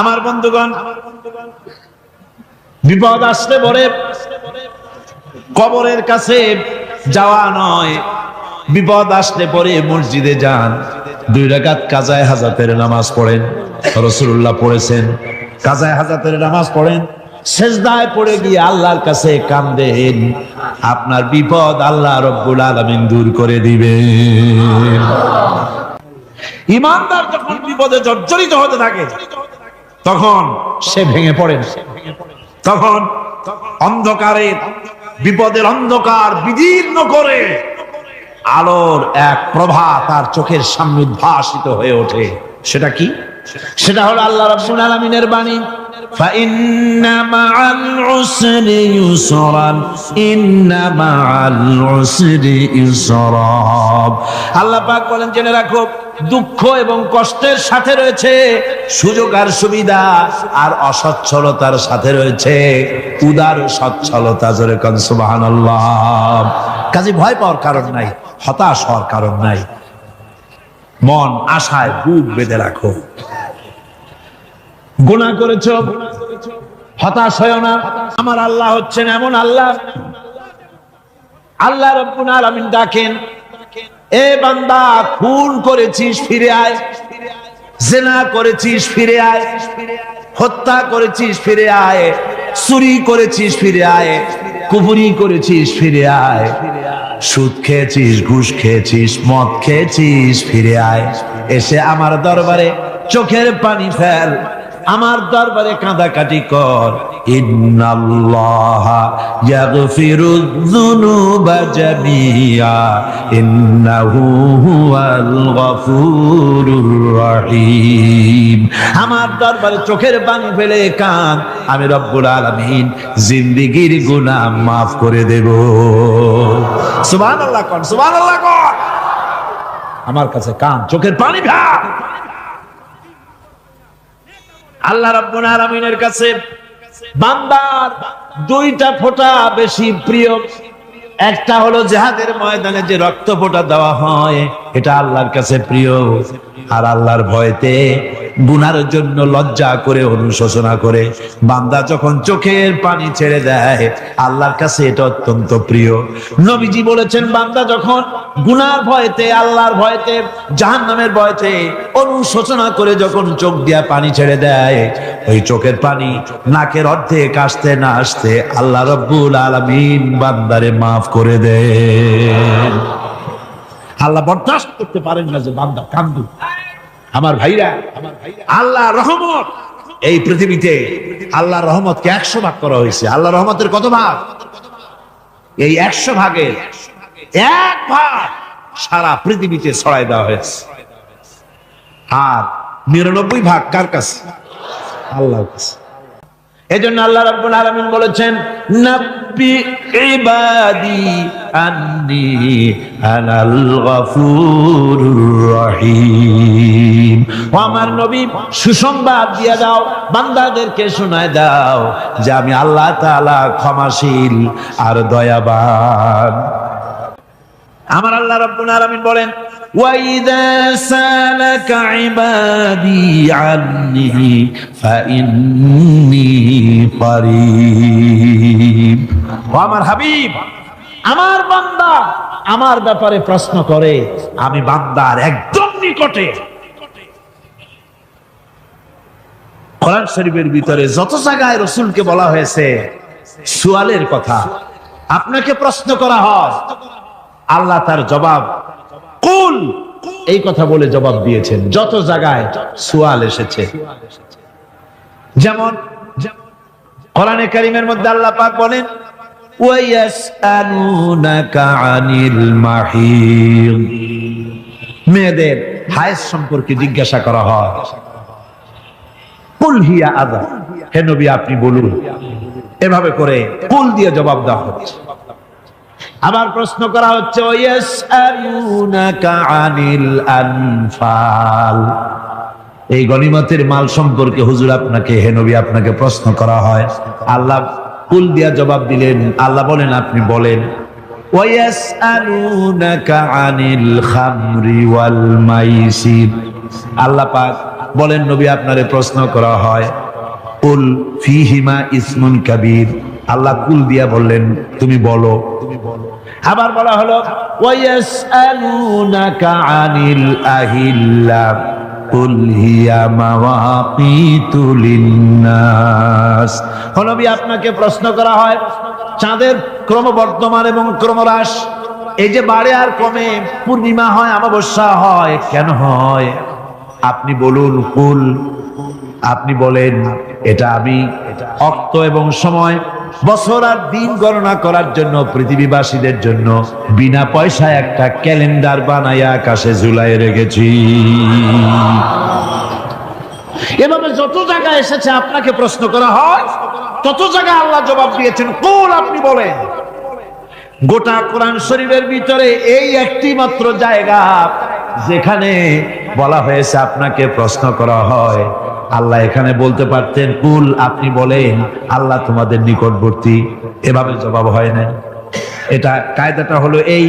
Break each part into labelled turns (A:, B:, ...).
A: আমার বন্ধুগণ, বিপদ আসলে পরে কবরের কাছে যাওয়া নয়, বিপদ আসলে পরে মসজিদে যান, 2 রাকাত কাজায়ে হাজাতের নামাজ পড়েন। রাসূলুল্লাহ পড়েছেন, কাজায়ে হাজাতের নামাজ পড়েন, সেজদায় পড়ে গিয়ে আল্লাহর কাছে কাঁদেন, আপনার বিপদ আল্লাহ রাব্বুল আলামিন দূর করে দিবেন। ঈমানদার যখন বিপদে জর্জরিত হতে থাকে তখন সে ভেঙে পড়ে না, তখন অন্ধকারে বিপদের অন্ধকার বিদীর্ণ করে আলোর এক প্রভা তার চোখের সামনে উদ্ভাসিত হয়ে ওঠে। সেটা কি? সেটা হলো আল্লাহ রাব্বুল আলামিনের বাণী, ফাইন্না মাআল উসরি ইউসরান, ইন্না মাআল উসরি ইউসরা। আল্লাহ পাক বলেন, জেনে রাখো, দুঃখ এবং কষ্টের সাথে রয়েছে সুযোগ আর সুবিধা, আর অসচ্ছলতার সাথে রয়েছে উদার সচ্ছলতা। জোরে কোন সুবহানাল্লাহ। কাজে ভয় পাওয়ার কারণ নাই, হতাশ হওয়ার কারণ নাই, মন আশায় বুক বেঁধে রাখো। গুনাহ করেছো, হতাশ হয়ো না। আমার আল্লাহ হচ্ছেন এমন আল্লাহ, আল্লাহ রাব্বুল আলামিন ডাকেন, এ বান্দা, খুন করেছিস ফিরে আয়, জিনা করেছিস ফিরে আয়, হত্যা করেছিস ফিরে আয়, চুরি করেছিস ফিরে আয়, কুফরি করেছিস ফিরে আয়, সুদ খেয়েছিস, ঘুষ খেয়েছিস, মদ খেয়েছিস ফিরে আয়, এসে আমার দরবারে চোখের পানি ফেল, আমার দরবারে কাঁদাকাটি কর। ইন্নাল্লাহা ইয়াগফিরুয যুনুবা জামিআ ইন্নাহু হুয়াল গফুরুর রহিম। আমার দরবারে চোখের পানি ফেলে কাঁদ, আমি রব্বুল আলামিন জিন্দেগীর গুনাহ মাফ করে দেব। সুবহানাল্লাহ কোন, সুবহানাল্লাহ কোন। আমার কাছে কাঁদ, চোখের পানি ফেল। আল্লাহ রাব্বুল আলামিনের কাছে বান্দার 2টা ফোঁটা বেশি প্রিয়। একটা হলো জিহাদের ময়দানে যে রক্ত ফোঁটা দেওয়া হয়, এটা আল্লাহর কাছে প্রিয়। আর আল্লাহর ভয়তে গুনার জন্য লজ্জা করে, অনুশোচনা করে বান্দা যখন চোখের পানি ছেড়ে দেয়, আল্লাহর কাছে এটা অত্যন্ত প্রিয়। নবীজি বলেছেন, বান্দা যখন গুনার ভয়তে, আল্লাহর ভয়তে, জাহান্নামের ভয়তে অনুশোচনা করে যখন চোখ দিয়া পানি ছেড়ে দেয়, ওই চোখের পানি নাকের অর্ধেক আসতে না আসতে আল্লাহ রাব্বুল আলামিন বান্দারে মাফ করে দেন। আল্লাহ বরদাস্ত করতে পারেন না যে বান্দা কান্দু। আমার ভাইরা, আল্লাহ রহমত, এই পৃথিবীতে আল্লাহর রহমতকে 100 ভাগ করা হয়েছে। আল্লাহ রহমতের কত ভাগ? এই 100 ভাগের 1 ভাগ সারা পৃথিবীতে ছড়াই দেওয়া হয়েছে। আর 99 ভাগ কার কাছে? আল্লাহর কাছে। এজন্য আল্লাহ রাব্বুল আলামিন বলেছেন, নাব্বি ইবাদি আন্নী আনাল গফুরুর রহিম। ও আমার নবী, সুসংবাদ দিয়ে দাও, বান্দাদেরকে শোনায় দাও যে আমি আল্লাহ তাআলা ক্ষমাশীল আর দয়াবান। আমার আল্লাহ রাব্বুল আলামিন বলেন, وَإِذَا سَأَلَكَ عِبَادِي عَنِّي فَإِنِّي قَرِيبٌ। ও আমার হাবিব, আমার বান্দা আমার ব্যাপারে প্রশ্ন করে, আমি বান্দার একদম নিকটে। কোরআন শরীফের ভিতরে যত জায়গায় রাসূলকে বলা হয়েছে সুয়ালের কথা, আপনাকে প্রশ্ন করা হয়, আল্লাহ তার জবাব কুল, এই কথা বলে জবাব দিয়েছেন। যত জায়গায় সুয়াল এসেছে, যেমন কোরআনে কারীমের মধ্যে আল্লাহ পাক বলেন, ওয়ায়াসআলুনাকা আনিল মাহিদ, মেয়েদের হায়েজ সম্পর্কে জিজ্ঞাসা করা হয়, কুল হিয়া আযা, হে নবী আপনি বলুন। এভাবে করে কুল দিয়ে জবাব দেওয়া হচ্ছে। আবার প্রশ্ন করা হচ্ছে, ওয়ায়াসআলুনাকা আনিল আনফাল, এই গনিমতের মাল সম্পর্কে হুজুর আপনাকে, হে নবী আপনাকে প্রশ্ন করা হয়। আল্লাহ কুল দিয়া জবাব দিলেন। আল্লাহ বলেন আপনি বলেন, ওয়ায়াসআলুনাকা আনিল খামরি ওয়াল মাইসির, আল্লাহ পাক বলেন, নবী আপনারে প্রশ্ন করা হয়, কুল ফীহিমা ইসমুন কাবীর। আল্লাহ কুল দিয়া বললেন তুমি বলো। আবার বলা হলো ওয়ায়াসআলুনাকা আনিল আহিল্লা কুল হিয়া মাওয়াকিতু লিন্নাস। নবী আপনাকে প্রশ্ন করা হয় চাঁদের ক্রমবর্ধমান এবং ক্রমহ্রাস, এই যে বাড়ে আর কমে, পূর্ণিমা হয় অমাবস্যা হয়, কেন হয়? আপনি বলুন কুল, আপনি বলেন এটা আমি অক্ত এবং সময়, বছর আর দিন গণনা করার জন্য পৃথিবীবাসীদের জন্য বিনা পয়সায় একটা ক্যালেন্ডার বানাইয়া আকাশে ঝুলাই রেখেছি। এভাবে যত জায়গায় এসেছে আপনাকে প্রশ্ন করা হয়, তত জায়গায় আল্লাহ জবাব দিয়েছেন কুল, আপনি বলেন। গোটা কোরআন শরীফের ভিতরে এই একটি মাত্র জায়গা যেখানে বলা হয়েছে আপনাকে প্রশ্ন করা হয়। আল্লাহ এখানে বলতে পারতেন কুল, আপনি বলেন, আল্লাহ তোমাদের নিকটবর্তী, এভাবে জবাব হয় না। এটা কায়দাটা হলো এই,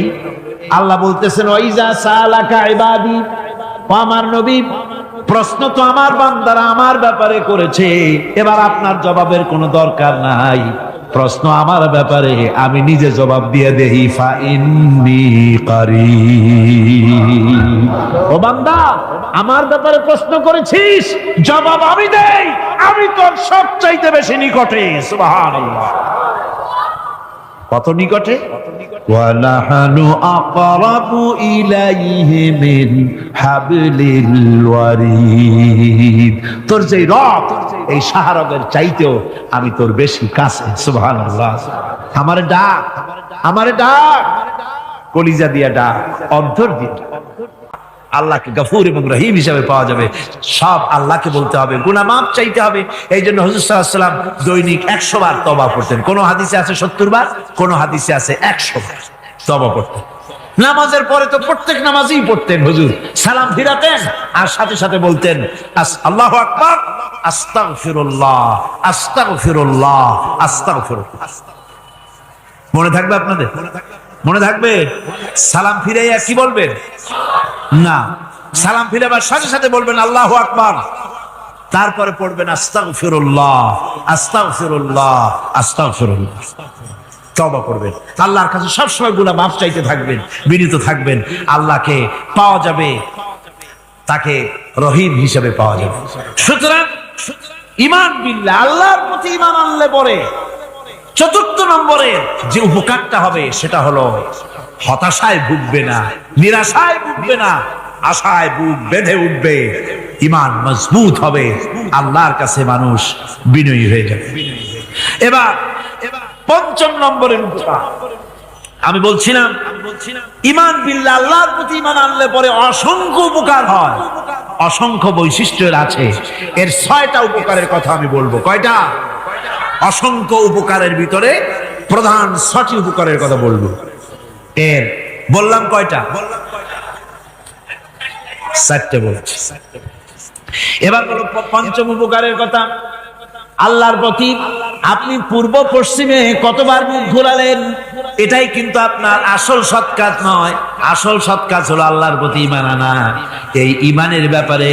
A: আল্লাহ বলতেছেন ওয়াইজা সালাকা ইবাদি, ও আমার নবী, প্রশ্ন তো আমার বান্দারা আমার ব্যাপারে করেছে, এবার আপনার জবাবের কোনো দরকার নাই। প্রশ্ন আমার ব্যাপারে, আমি নিজে জবাব দিয়ে দেই, ফা ইন্নী কারীব। ও বান্দা, আমার ব্যাপারে প্রশ্ন করেছিস, জবাব আমি দেই, আমি তোর সবচাইতে বেশি নিকটে। সুবহানাল্লাহ। কত নিকটে? ওয়ানাহানু আকরাবু ইলাইহি মিন হাবলিল ওয়ারিদ। তোর যে রব, এই শাহরগের চাইতেও আমি তোর বেশি কাছে। সুবহানাল্লাহ। আমারে ডাক, আমারে ডাক, কলিজা দিয়া ডাক, অন্তর দিয়ে ডাক। আল্লাহকে গফুর এবং রহিম হিসাবে পাওয়া যাবে, সব আল্লাহকে বলতে হবে, গুনাহ মাফ চাইতে হবে। এই জন্য হুজুর সাল্লাল্লাহু আলাইহি ওয়াসাল্লাম দৈনিক 100 বার তওবা করতেন। কোন হাদিসে আছে 70 বার, কোন হাদিসে আছে 100 বার তওবা করতেন। নামাজের পরে তো প্রত্যেক নামাজই পড়তেন হুজুর, সালাম ফিরাতেন আর সাথে সাথে বলতেন আল্লাহু আকবার, আস্তাগফিরুল্লাহ, আস্তাগফিরুল্লাহ, আস্তাগফিরুল্লাহ। মনে থাকবে আপনাদের? মনে থাকবে? সালাম ফিরাইয়া কি বলবেন? না, সালাম ফিরাবার সাথে সাথে বলবেন আল্লাহু আকবার, তারপরে পড়বেন আস্তাগফিরুল্লাহ, আস্তাগফিরুল্লাহ, আস্তাগফিরুল্লাহ। তওবা করবেন, আল্লাহর কাছে সবসময় গুনাহ মাফ চাইতে থাকবেন, বিনীত থাকবেন। আল্লাহকে পাওয়া যাবে, তাকে রহিম হিসেবে পাওয়া যাবে। সুতরাং ঈমান বিল্লাহ, আল্লাহর প্রতি ঈমান আনলে পরে চতুর্থ নম্বরে যে উপকারটা হবে সেটা হলো হতাশায় ভুগবে না, নিরাশায় ভুগবে না, আশায় বুক বেঁধে উঠবে, ঈমান মজবুত হবে, আল্লাহর কাছে মানুষ বিনয়ী হয়ে যাবে। এবার পঞ্চম নম্বরের উপকার আমি বলছিলাম, ঈমান বিল্লাহ, আল্লাহর প্রতি ঈমান আনলে পরে অসংখ্য উপকার হয়, অসংখ্য বৈশিষ্ট্যের আছে। এর 6টা উপকারের কথা আমি বলবো। কয়টা? অসংখ্য উপকারের ভিতরে প্রধান 6টি উপকারের কথা বলবো। এর বললাম কয়টা? 4টে বলছি। এবার বলো পঞ্চম উপকারের কথা। আল্লাহর প্রতি আপনি পূর্ব পশ্চিমে কতবার মুখ ঘোরালেন, এটাই কিন্তু আপনার আসল সৎ কাজ নয়। আসল সৎ কাজ হলো আল্লাহর প্রতি ঈমান আনা। এই ঈমানের ব্যাপারে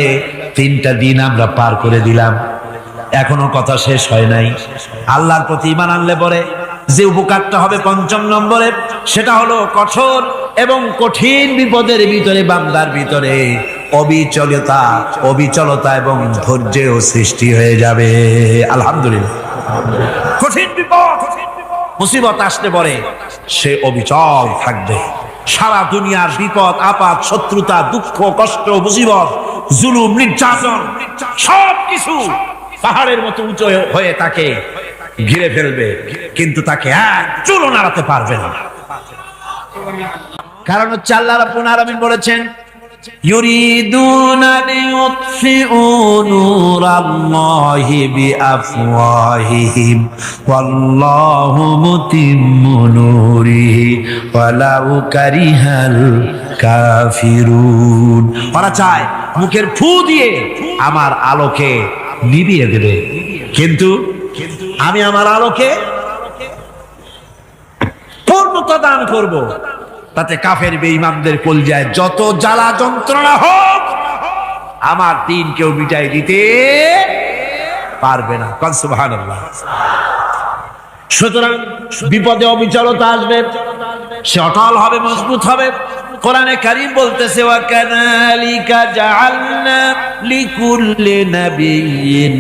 A: 3টা দিন আমরা পার করে দিলাম, এখনো কথা শেষ হয় নাই। আল্লাহর প্রতি ঈমান আনলে পরে যে উপকারটা হবে পঞ্চম নম্বরে, সেটা হলো কঠোর এবং কঠিন বিপদের ভিতরে বান্দার ভিতরে অবিচলতা এবং ধৈর্যের সৃষ্টি হয়ে যাবে। আলহামদুলিল্লাহ। কঠিন বিপদ মুসিবত আসতে পরে সে অবিচল থাকবে। সারা দুনিয়ার বিপদ আপদ, শত্রুতা, দুঃখ, কষ্ট, মুসিবত, জুলুম, নির্যাতন সবকিছু পাহাড়ের মতো উঁচু হয়ে তাকে ঘিরে ফেলবে, কিন্তু তাকে এক চুলও নাড়াতে পারবে না। কারণ হচ্ছে আল্লাহ রাব্বুল আলামিন বলেছেন, ইউরিদুনা লিইউতফিউ নূরাল্লাহি বিআফওয়াহিহিম ওয়াল্লাহু মুতিম্মু নূরিহি ওয়ালাউ কারিহাল কাফিরুন। ওরা চায় মুখের ফু দিয়ে আমার আলোকে নিভিয়ে দেবে, কিন্তু আমি আমার আলোকে পূর্ণতা দান করব। তাতে কাফের বেঈমানদের কলজায় যত জ্বালা যন্ত্রণা হোক আমার দিন কেউ মিটাই দিতে পারবে না। কোন সুবহানাল্লাহ। সুতরাং বিপদে অবিচলতা আসবে, সে অটল হবে, মজবুত হবে। কোরআনে কারীম বলতেছে ওয়া কাযালিকা জাআলনা লিকুল্লি নাবিয়্যিন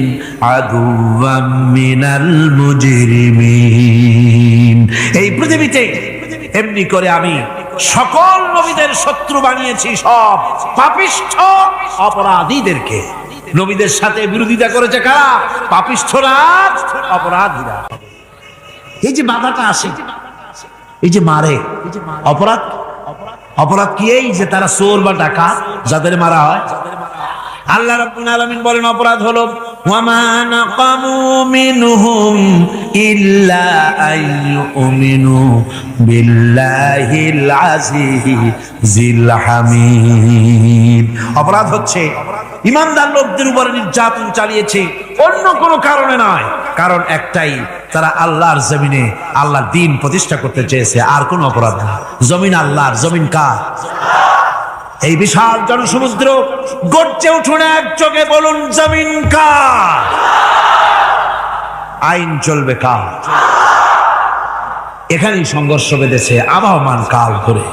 A: আদুওয়াম মিনাল মুজরিমিন। এই পৃথিবীতে এমনি করে আমি সকল নবীদের শত্রু বানিয়েছি, সব পাপিষ্ঠ অপরাধীদেরকে। নবীদের সাথে বিরোধিতা করেছে কারা? পাপিষ্ঠরা, অপরাধীরা। এই যে বাধাটা আসে, এই যে মারে, অপরাধ অপরাধ কি? এই যে তারা চোর বা ডাকাত যাদের মারা হয়। আল্লাহ রাব্বুল আলামিন বলেন অপরাধ হলো ওয়ামা নাকামু মিনহুম ইল্লা আইয়ুমিনু বিল্লাহিল আজিজিল হামিদ। অপরাধ হচ্ছে ঈমানদার লোকদের উপরে নির্যাতন চালিয়েছে, অন্য কোনো কারণে নয়। কারণ একটাই, তারা আল্লাহর জমিনে আল্লাহর দ্বীন প্রতিষ্ঠা করতে চেয়েছে, আর কোনো অপরাধ না। জমিন আল্লাহর, জমিন কার? এই বিশাল জনসমুদ্র গর্জে উঠুন এক চোখে, বলুন জমিন কার? আইন চলবে কার? এখানেই সংঘর্ষ বেঁধেছে আবহমান কাল ধরে।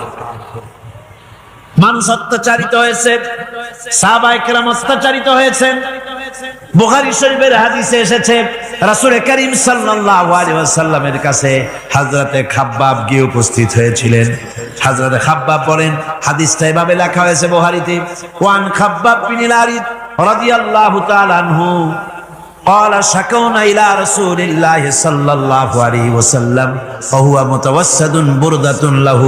A: মানুষ অত্যাচারিত হয়েছে, সাহাবায়ে কেরাম অত্যাচারিত হয়েছেন। বুখারী শরীফের হাদিসে এসেছে রাসূল করিম সাল্লাল্লাহু আলাইহি ওয়াসাল্লামের কাছে হযরতে খাব্বাব গিয়ে উপস্থিত হয়েছিলেন। হযরতে খাব্বাব বলেন, হাদিসটা এভাবে লেখা হয়েছে বুখারীতে, ওয়ান খাব্বাব বিন আরিদ রাদিয়াল্লাহু তাআলা আনহু قال شكونا إلى رسول الله صلى الله عليه وسلم وهو متوسد بردة له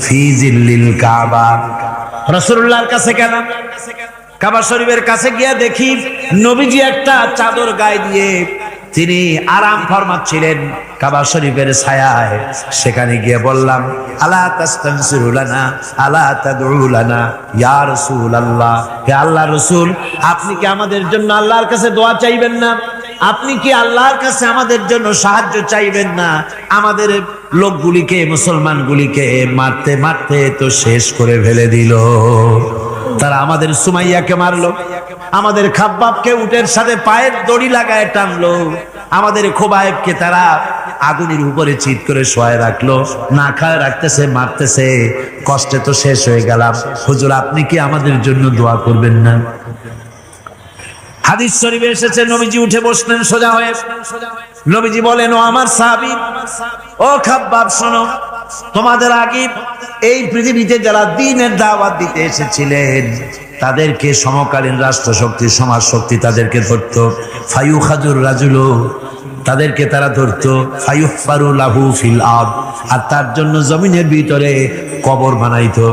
A: في ظل الكعبة। রাসূলুল্লাহর কাছে গেলাম, কাবা শরীফের কাছে গিয়ে দেখি নবীজি একটা চাদর গায়ে দিয়ে তিনি আরাম ফরমাচ্ছিলেন কাবা শরীফের ছায়ায়। সেখানে গিয়ে বললাম, আলা তাস্তানসিরু লানা আলা তাদউ লানা ইয়া রাসূলুল্লাহ, হে আল্লাহর রাসূল, আপনি কি আমাদের জন্য আল্লাহর কাছে দোয়া চাইবেন না? আপনি কি আল্লাহর কাছে আমাদের জন্য সাহায্য চাইবেন না? আমাদের লোকগুলিকে, মুসলমানগুলিকে মারতে মারতে তো শেষ করে ফেলে দিল। তারা আমাদের সুমাইয়াকে মারলো, আমাদের খাব্বাবকে উটের সাথে পায়ের দড়ি লাগায় টানলো, আমাদের খোবায়েবকে তারা আগুনের উপরে চিৎ করে শোয়ায় রাখলো, না খায় রাখতেছে, মারতেছে। কষ্টে তো শেষ হয়ে গেলাম, হুজুর আপনি কি আমাদের জন্য দোয়া করবেন না? হাদিস শরীফে এসেছে নবীজি উঠে বসলেন সোজা হয়ে। নবীজি বলেন, ও আমার সাহাবী, ও খাব্বাব শোনো, তোমাদের আগে এই পৃথিবীতে যারা দ্বীনের দাওয়াত দিতে এসেছিলেন তাদেরকে সমকালীন রাষ্ট্র শক্তি, সমাজ শক্তি তাদেরকে ধরতো। ফায়ুখাজুর রাজুলু, তাদেরকে তারা ধরতো। ফায়ুহফারু লাহু ফিল আরদ, আর তার জন্য জমিনের ভিতরে কবর বানাইতো।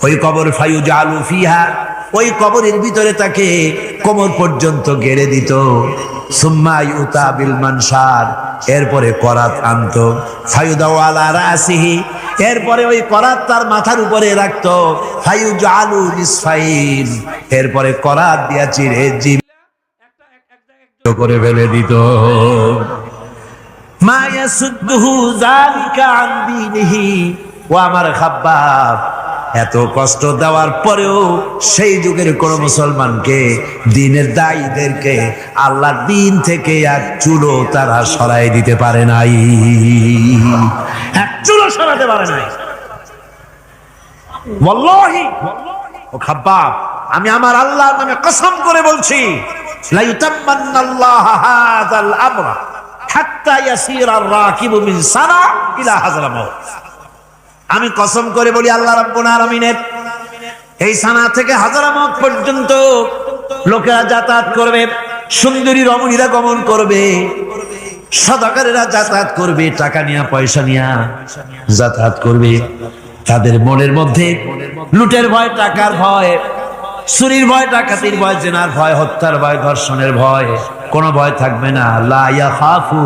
A: ওই কবর ফায়ুজালু ফিহা, ওই কবরের ভিতরে তাকে কোমর পর্যন্ত গেড়ে দিত। সুম্মা ইউতা বিল মানশার, এরপরে করাত আনতো। ফায়ুদাউ আলা রাসিহি, এরপরে ওই করাত তার মাথার উপরে রাখতো। ফায়ুজালু নিসফাইন, এরপরে করাত দিয়া চিরে জীব করে ফেলে দিত। মা ইয়াসুদ্দুহু যালিকা আন দীনিহি, ও আমার খাব্বাব, এত কষ্ট দেওয়ার পরেও সেই যুগের কোন মুসলমানকে, দ্বীনের দায়ীদেরকে আল্লাহর দ্বীন থেকে এক চুলো তারা সরাই দিতে পারে নাই, এক চুলো সরাতে পারে নাই। ওয়াল্লাহি, ও খাব্বাব, আমি আমার আল্লাহর নামে কসম করে বলছি, লা ইউতাম্মান্নাল্লাহু হাযাল আমরা হাত্তা ইয়াসিরার রাকিবু মিন সানা ইলা হাযরামাউত। আমি কসম করে বলি, আল্লাহ রাব্বুল আলামিনের এই সানা থেকে হাজারামত পর্যন্ত লোকেরা যাতায়াত করবে, সুন্দরী রমণীরা গমন করবে, সদাগরেরা যাতায়াত করবে, টাকা নিয়া পয়সা নিয়া যাতায়াত করবে। তাদের মনের মধ্যে লুটের ভয়, টাকার ভয়, চুরির ভয়, ডাকাতির ভয়, জেনার ভয়, হত্যার ভয়, ধর্ষণের ভয়, কোনো ভয় থাকবে না। লা ইয়াখাফু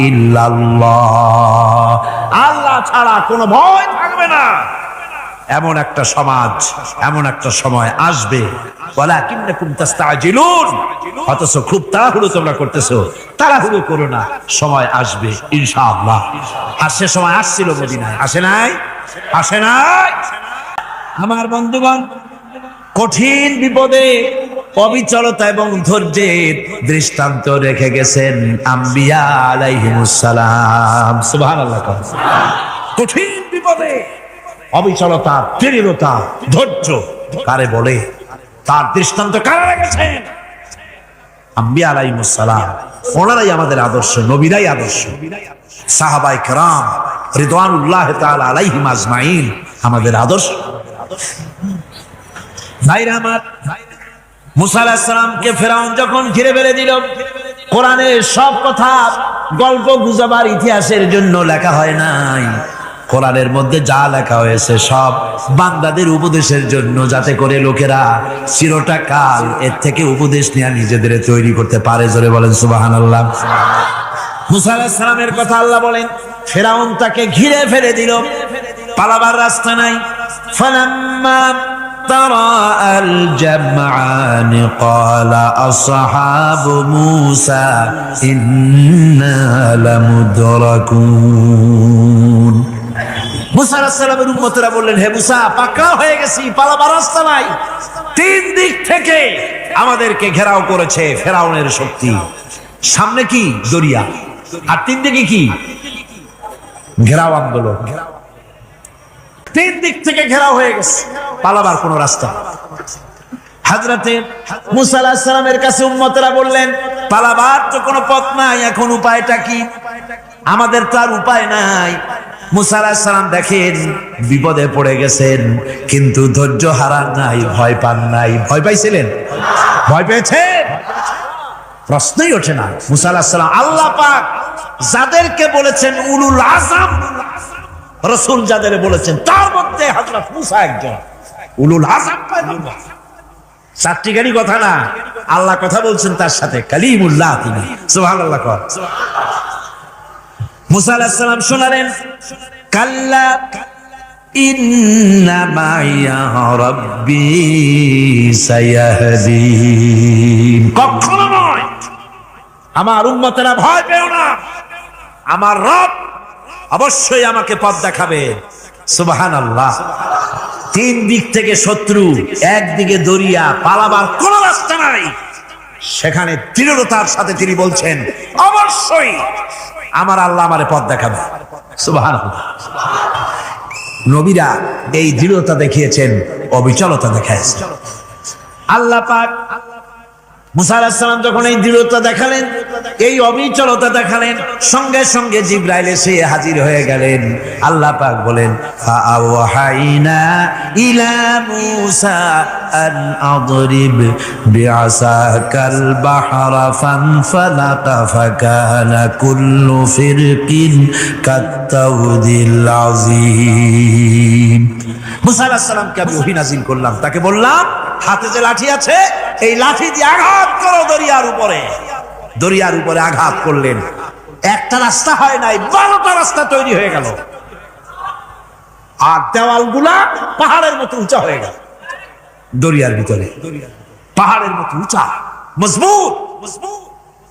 A: ইল্লাল্লাহ, আল্লাহ ছাড়া কোনো ভয় থাকবে না। এমন একটা সমাজ, এমন একটা সময় আসবে, ওয়ালাকিন্নাকুম তাস্তাজিলুন, অথচ খুব তাড়াহুড়ো তোমরা করতেছো। তাড়াহুড়ো করো না, সময় আসবে ইনশাআল্লাহ। আর সে সময় আসছিল মদিনায়, আসে নাই? আসে নাই? আমার বন্ধুগণ, কঠিন বিপদে অবিচলতা এবং ধৈর্যের দৃষ্টান্ত রেখে গেছেন আম্বিয়া আলাইহিমুস সালাম। সুবহানাল্লাহ। কঠিন বিপদে অবিচলতা, দৃঢ়তা, ধৈর্য কারে বলে, তার দৃষ্টান্ত কারা রেখেছেন? আম্বিয়া আলাইহিমুস সালাম। ওনারাই আমাদের আদর্শ, নবীরাই আদর্শ। সাহাবায়ে কেরাম রিদওয়ানুল্লাহ তাআলা আলাইহিম আজমাইন আমাদের আদর্শ। ভাইরা আমার, মুসা আলাইহিস সালামকে ফেরাউন যখন ঘিরে ফেলে দিল, কোরআনের সব কথা গল্প গুজবার ইতিহাসের জন্য লেখা হয় নাই। কোরআনের মধ্যে যা লেখা হয়েছে সব বান্দাদের উপদেশের জন্য, যাতে করে লোকেরা চিরটা কাল এর থেকে উপদেশ নিয়ে নিজেদের তৈরি করতে পারে। জোরে বলেন সুবহানাল্লাহ। মুসা আলাইহিস সালামের কথা আল্লাহ বলেন, ফেরাউন তাকে ঘিরে ফেলে দিল, পালাবার রাস্তা নাই। ফালাম্মা تراءى الجمعان قال أصحاب موسى إنا لمدركون। মুসা আলাইহিস সালামের উম্মতরা বললেন, হে মুসা, পাকড়াও হয়ে গেছি, পালাবার রাস্তা নাই। তিন দিক থেকে আমাদেরকে ঘেরাও করেছে ফেরাউনের শক্তি। সামনে কি? দরিয়া, আর তিন দিকে কি? ঘেরাও আন্দোলন। তিন দিক থেকে ঘেরাও হয়ে গেছে, পালাবার কোন রাস্তা। হযরতে মুসা আলাইহিস সালামের কাছে উম্মতরা বললেন, পালাবার তো কোনো পথ নাই, এখন উপায়টা কি? আমাদের তো আর উপায় নাই। মুসা আলাইহিস সালাম দেখেন বিপদে পড়ে গেছেন, কিন্তু ধৈর্য হারান নাই, ভয় পান নাই। ভয় পাইছিলেন? ভয় পেয়েছেন? প্রশ্নই ওঠে না। মুসা আলাইহিস সালাম, আল্লাহ পাক যাদেরকে বলেছেন উলুল আযম রাসূল, যাদের বলেছেন তার মধ্যে হযরত মুসা একজন উলুল আযম পয়গম্বর। চারটি গাড়ি কথা না, আল্লাহ কথা বলছেন তার সাথে, কালিমুল্লাহ তিনি। সুবহানাল্লাহ। মুসা আলাইহিস সালাম শোনালেন, কাল্লা ইন্না মাইয়া রাব্বি সায়াহদিন। কখনো নয়, আমার উম্মতেরা ভয় পেও না, আমার রব অবশ্যই আমাকে পথ দেখাবে। সুবহানাল্লাহ। তিন দিক থেকে শত্রু, একদিকে দরিয়া, পালাবার কোন রাস্তা নাই। সেখানে দৃঢ়তার সাথে তিনি বলছেন, অবশ্যই আমার আল্লাহ আমারে পথ দেখাবে। সুবহানাল্লাহ। নবীরা এই দৃঢ়তা দেখিয়েছেন, অবিচলতা দেখাইছেন। আল্লাহ পাক মুসা আলাইহিস সালাম যখন এই দৃঢ়তা দেখালেন, এই অবিচলতা দেখালেন, সঙ্গে সঙ্গে জিবরাইল এসে হাজির হয়ে গেলেন। আল্লাহ পাক বলেন, ফাআওহাইনা ইলা মুসা আন আদরিব বিআসাকাল বাহরা ফানফালাকা ফাকানা কুল্লু ফিরকিন কাত্তাউদিল আযীম। মুসা আলাইহিস সালামকে আমি ওহী নাযিল করলাম, তাকে বললাম হাতে যে লাঠি আছে, এই লাঠি দিয়ে আঘাত করো দরিয়ার উপরে। দরিয়ার উপরে আঘাত করলেন, একটা রাস্তা হয় নাই, 12টা রাস্তা তৈরি হয়ে গেল। আর দেওয়ালগুলা পাহাড়ের মতো উঁচা হয়ে গেল। দরিয়ার ভিতরে পাহাড়ের মতো উঁচা, মজবুত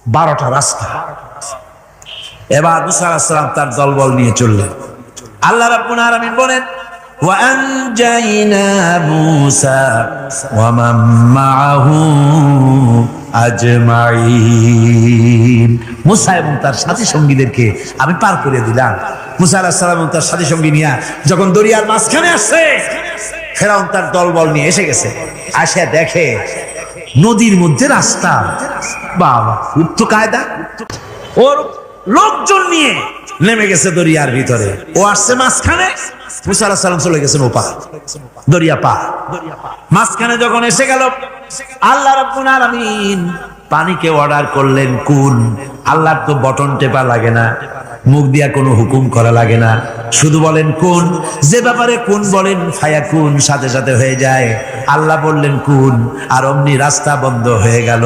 A: 12টা রাস্তা। এবার মুসা আলাইহিস সালাম তার দলবল নিয়ে চললেন। আল্লাহ রাব্বুল আলামিন বলেন, وأنجينا موسى ومن معه أجمعين। মুসা এবং তার সাথী সঙ্গীদেরকে আমি পার করে দিলাম। মুসা আলাইহিস সালাম এবং তার সাথী সঙ্গী নিয়ে যখন দরিয়ার মাঝখানে আসছে, ফেরাউন তার দলবল নিয়ে এসে গেছে। আসে দেখে নদীর মধ্যে রাস্তা। বাবা, খুব তো কায়দা। ওর লোকজন নিয়ে নেমে গেছে দরিয়ার ভিতরে, ও আসছে মাঝখানে। মুসা আলাইহিস সালাম চলে গেছেন ওপার, দরিয়া পার। মাঝখানে যখন এসে গেল, আল্লাহ রাব্বুল আলামিন পানিকে অর্ডার করলেন কুন। আল্লাহর তো বটন টেপা লাগে না, মুখ দিয়া কোনো হুকুম করা লাগে না, শুধু বলেন কুন। যে ব্যাপারে কুন বলেন ফায়াকুন, সাথে সাথে হয়ে যায়। আল্লাহ বললেন কুন, আর অমনি রাস্তা বন্ধ হয়ে গেল।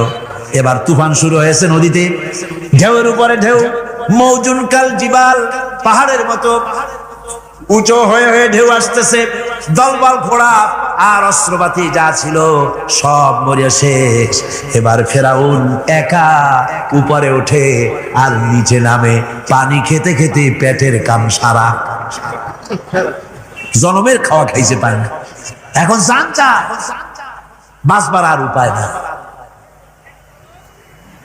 A: এবার তুফান শুরু হয়েছে নদীতে, ঢেউয়ের উপরে ঢেউ, মৌজুন কাল জিবাল, পাহাড়ের মতো উঁচু হয়ে হয়ে ঢেউ আসতেছে। দলবল ঘোড়া আর অস্ত্রপাতি যা ছিল সব মরিয়া শেষ। এবার ফেরাউন একা উপরে ওঠে আর নিচে নামে, পানি খেতে খেতে পেটের কাম সারা। জনমের খাওয়া খাইছে পায় না, এখন জান চা, বাঁচবার আর উপায় না।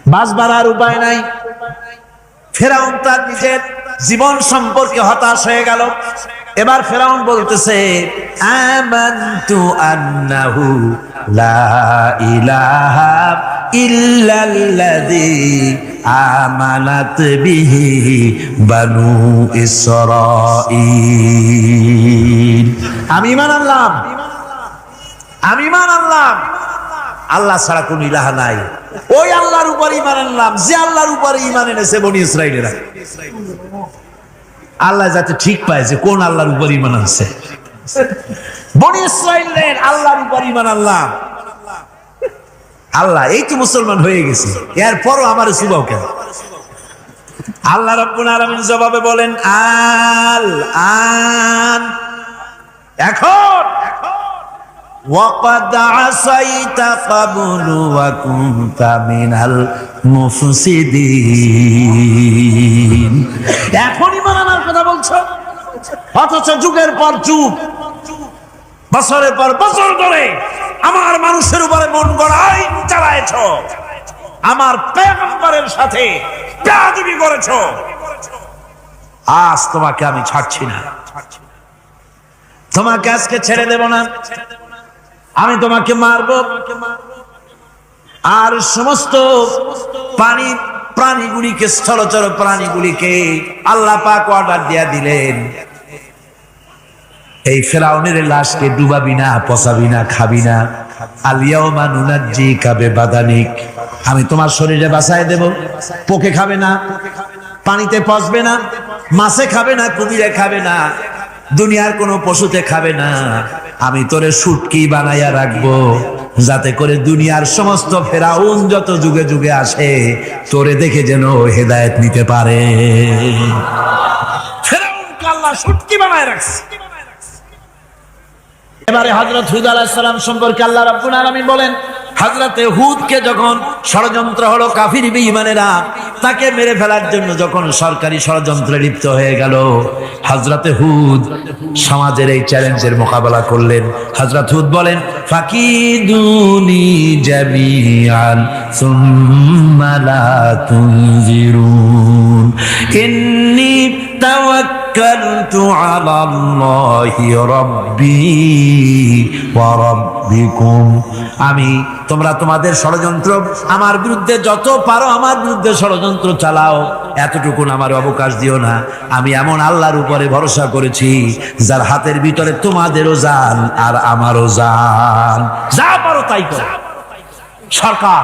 A: বাঁচবার আর উপায় নাই। ফেরাউন তার নিজের জীবন সম্পর্কে হতাশ হয়ে গেল। এবার ফেরাউন বলতেছে, আমানতু আন্নাহু লা ইলাহা ইল্লাল্লাযী আমানাত বিহি বানু ইসরাঈল। আমি ঈমান আনলাম, আমি ঈমান আনলাম আল্লাহ ছাড়া কোন ইলাহ নাই। ওই আল্লাহর উপর ঈমান আনলাম যে আল্লাহর উপর ঈমান এনেছে বনি ইসরাঈলেরা। আল্লাহ যাতে ঠিক পায় যে কোন আল্লাহর উপর ঈমান আনছে। বনি ইসরাঈলের আল্লাহর উপর ঈমান আনলাম। আল্লাহ এই তো মুসলমান হয়ে গেছি, এরপরও আমার সুবাও কেন? আল্লাহ রাব্বুল আলামিন জবাবে বলেন, আল আন, এখন ওয়াকাদ আসাইতা ক্বাবলু ওয়া কুনতা মিনাল মুফসিদিন। এখন ঈমান আনার কথা বলছো, অথচ যুগের পর যুগ, বছরের পর বছর ধরে আমার মানুষের উপরে মন গড়া আইন চালায়েছো, আমার পয়গম্বরের সাথে বেয়াদবি করেছো। আজ তোমাকে আমি ছাড়ছি না, তোমাকে আজকে ছেড়ে দেব না। আমি তোমাকে মারবো। আর সমস্ত প্রাণীগুলিকে, স্থলচর প্রাণীগুলিকে আল্লাহ পাক অর্ডার দিয়া দিলেন, এই ফেরাউনের লাশকে ডুবাবি না, পচাবি না, খাবি না। আলিয়াউমা নুনাজ্জিকা বিবাদানিক, আমি তোমার শরীরে বাঁচায় দেব। পোকে খাবে না, পানিতে পচবে না, মাছে খাবে না, কুমিরে খাবে না, দুনিয়ার কোনো পশুতে খাবে না। আমি তোরে শুটকি বানাইয়া রাখবো, যাতে করে দুনিয়ার সমস্ত ফেরাউন যত যুগে যুগে আসে তোরে দেখে যেন হেদায়েত নিতে পারে। ফেরাউনকে আল্লাহ শুটকি বানায় রাখছে। এবারে হযরত হুদ আলাইহিস সালাম সম্পর্কে আল্লাহ রাব্বুল আলামিন বলেন, হযরতে হুদকে যখন ষড়যন্ত্র হলো, কাফির বেঈমানেরা তাকে মেরে ফেলার জন্য যখন সরকারি ষড়যন্ত্রে লিপ্ত হয়ে গেল, হযরতে হুদ সমাজের এই চ্যালেঞ্জের মোকাবেলা করলেন। হযরত হুদ বলেন, ফাকিদুনি জামিআন সুম্মা লা তুনজিরুন ইন্নী তাওয়াক্কালতু আলাল্লাহি রাব্বি ওয়া রাব্বিকুম। আমি, তোমরা তোমাদের ষড়যন্ত্র আমার বিরুদ্ধে যত পারো আমার বিরুদ্ধে ষড়যন্ত্র চালাও, এতটুকুন আমার অবকাশ দিও না। আমি এমন আল্লাহর উপরে ভরসা করেছি যার হাতের ভিতরে তোমাদেরও জান আর আমারও জান। যা পারো তাই করো। সরকার,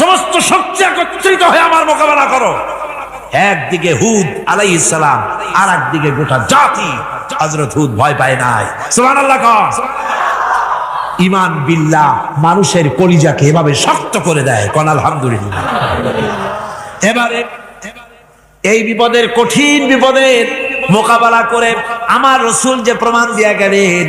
A: সমস্ত শক্তি একত্রিত হয়ে আমার মোকাবেলা করো। একদিকে হুদ আলাইহিস সালাম, আর একদিকে গোটা জাতি। হযরত হুদ ভয় পায় নাই। সুবহানাল্লাহ। ঈমান বিল্লাহ মানুষের কলিজাকে এভাবে শক্ত করে দেয়, কোন আলহামদুলিল্লাহ। এবারে এই বিপদের, কঠিন বিপদের মোকাবেলা করে আমার রাসূল যে প্রমাণ দিয়া গেলেন,